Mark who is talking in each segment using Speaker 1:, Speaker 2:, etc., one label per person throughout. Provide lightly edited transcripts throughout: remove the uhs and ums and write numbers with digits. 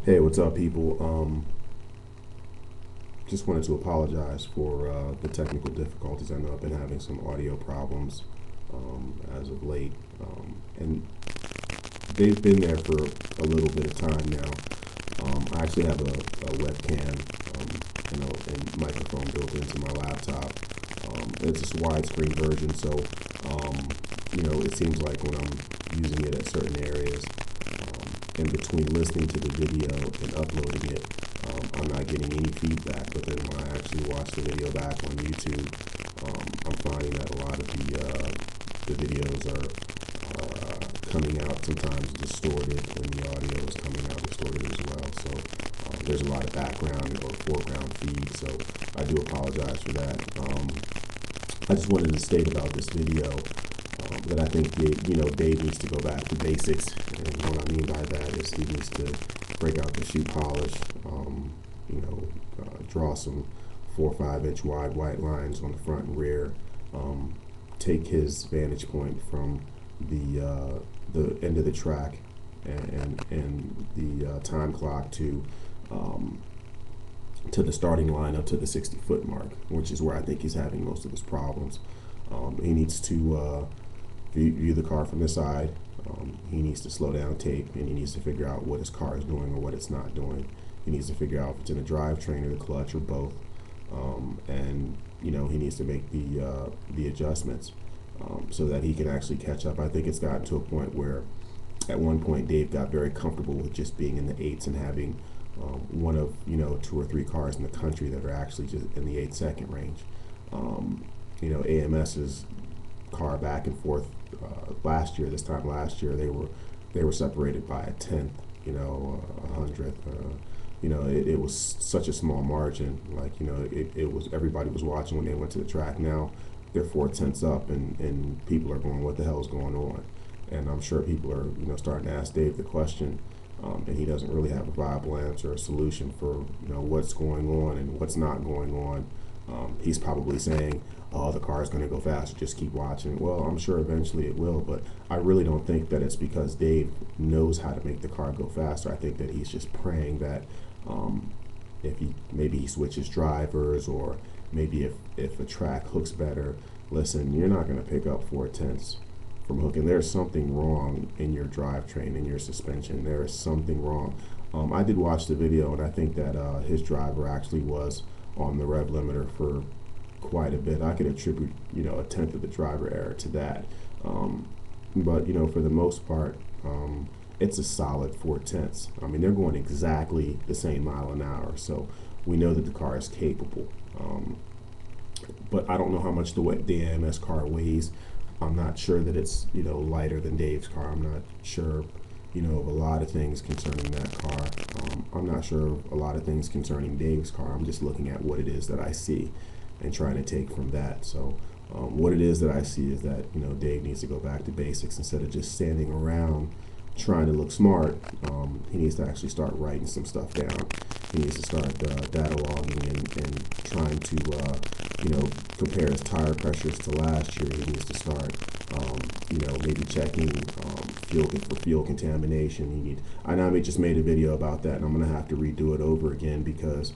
Speaker 1: Hey, what's up, people? Just wanted to apologize for the technical difficulties. I know I've been having some audio problems as of late, and they've been there for a little bit of time now. I actually have a webcam, and microphone built into my laptop. It's a widescreen version, so it seems like when I'm using it at certain areas, in between listening to the video and uploading it, I'm not getting any feedback. But then when I actually watch the video back on YouTube, I'm finding that a lot of the videos are coming out sometimes distorted, and the audio is coming out distorted as well. So there's a lot of background or foreground feed. So I do apologize for that. I just wanted to state about this video that I think Dave needs to go back to basics, and what I mean by that is he needs to break out the shoe polish, draw some 4 or 5 inch wide white lines on the front and rear, take his vantage point from the end of the track and the time clock to the starting line up to the 60-foot mark, which is where I think he's having most of his problems. He needs to view the car from the side. He needs to slow down tape, and he needs to figure out what his car is doing or what it's not doing. He needs to figure out if it's in a drivetrain or the clutch or both, and he needs to make the adjustments so that he can actually catch up. I think it's gotten to a point where, at one point, Dave got very comfortable with just being in the eights and having one of 2 or 3 cars in the country that are actually just in the 8-second range. AMS's car back and forth this time last year, they were separated by a tenth, a hundredth. It was such a small margin. It was, everybody was watching when they went to the track. Now they're 4 tenths up, and people are going, what the hell is going on? And I'm sure people are starting to ask Dave the question, and he doesn't really have a viable answer or solution for what's going on and what's not going on. He's probably saying, oh, the car is going to go faster, just keep watching. Well, I'm sure eventually it will, but I really don't think that it's because Dave knows how to make the car go faster. I think that he's just praying that if maybe he switches drivers, or maybe if a track hooks better. Listen, you're not going to pick up 4 tenths from hooking. There's something wrong in your drivetrain, in your suspension. There is something wrong. I did watch the video, and I think that his driver actually was on the rev limiter for quite a bit. I could attribute a tenth of the driver error to that, but for the most part, it's a solid 4 tenths. I mean, they're going exactly the same mile an hour, so we know that the car is capable. But I don't know how much the AMS car weighs. I'm not sure that it's lighter than Dave's car. I'm not sure of a lot of things concerning that car. I'm not sure of a lot of things concerning Dave's car. I'm just looking at what it is that I see and trying to take from that. So what it is that I see is that Dave needs to go back to basics. Instead of just standing around trying to look smart, he needs to actually start writing some stuff down. He needs to start data logging and trying to compare his tire pressures to last year. He needs to start maybe checking fuel contamination. I just made a video about that, and I'm gonna have to redo it over again because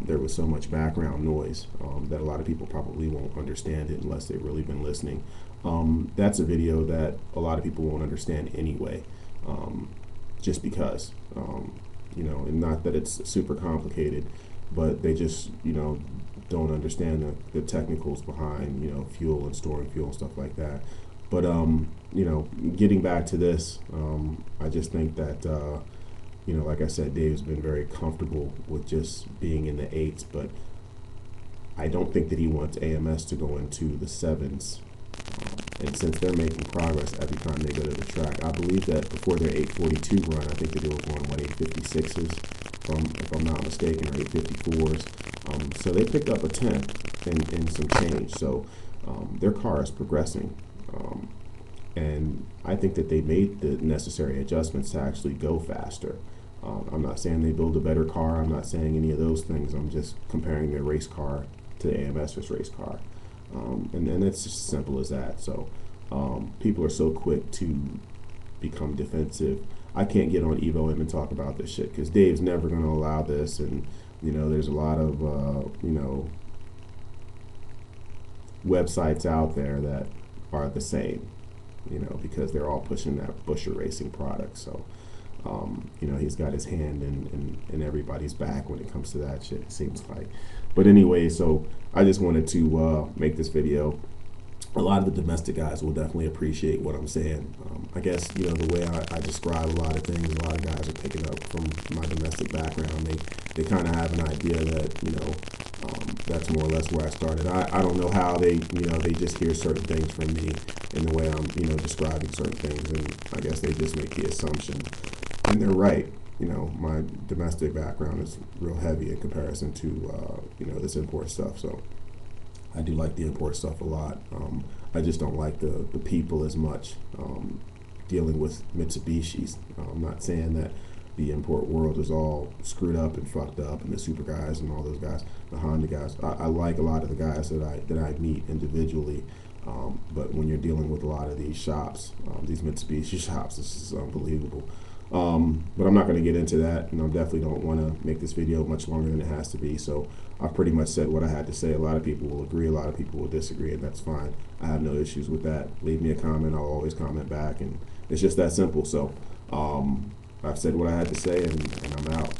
Speaker 1: there was so much background noise that a lot of people probably won't understand it unless they've really been listening. That's a video that a lot of people won't understand anyway, just because and not that it's super complicated, but they just don't understand the technicals behind fuel and storing fuel and stuff like that. But getting back to this, I just think that like I said, Dave's been very comfortable with just being in the 8s, but I don't think that he wants AMS to go into the 7s. And since they're making progress every time they go to the track, I believe that before their 842 run, I think that they were going 856s, if I'm not mistaken, or 854s. So they picked up a tenth and some change. So their car is progressing. And I think that they made the necessary adjustments to actually go faster. I'm not saying they build a better car. I'm not saying any of those things. I'm just comparing their race car to the AMS's race car. And it's just as simple as that. So people are so quick to become defensive. I can't get on EvoM and talk about this shit because Dave's never going to allow this. And there's a lot of websites out there that are the same, because they're all pushing that Buschur Racing product. So, he's got his hand in everybody's back when it comes to that shit, it seems like. But anyway, so I just wanted to make this video. A lot of the domestic guys will definitely appreciate what I'm saying. I guess, the way I describe a lot of things, a lot of guys are picking up from my domestic background. They kind of have an idea that, that's more or less where I started. I don't know how they just hear certain things from me in the way I'm, describing certain things. And I guess they just make the assumption. And they're right. My domestic background is real heavy in comparison to, this import stuff. So I do like the import stuff a lot. I just don't like the people as much dealing with Mitsubishis. I'm not saying that the import world is all screwed up and fucked up, and the super guys and all those guys, the Honda guys. I like a lot of the guys that I meet individually, but when you're dealing with a lot of these shops, these Mitsubishi shops, this is unbelievable. But I'm not going to get into that, and I definitely don't want to make this video much longer than it has to be. So I've pretty much said what I had to say. A lot of people will agree, a lot of people will disagree, and that's fine. I have no issues with that. Leave me a comment, I'll always comment back, and it's just that simple. So I've said what I had to say, and I'm out.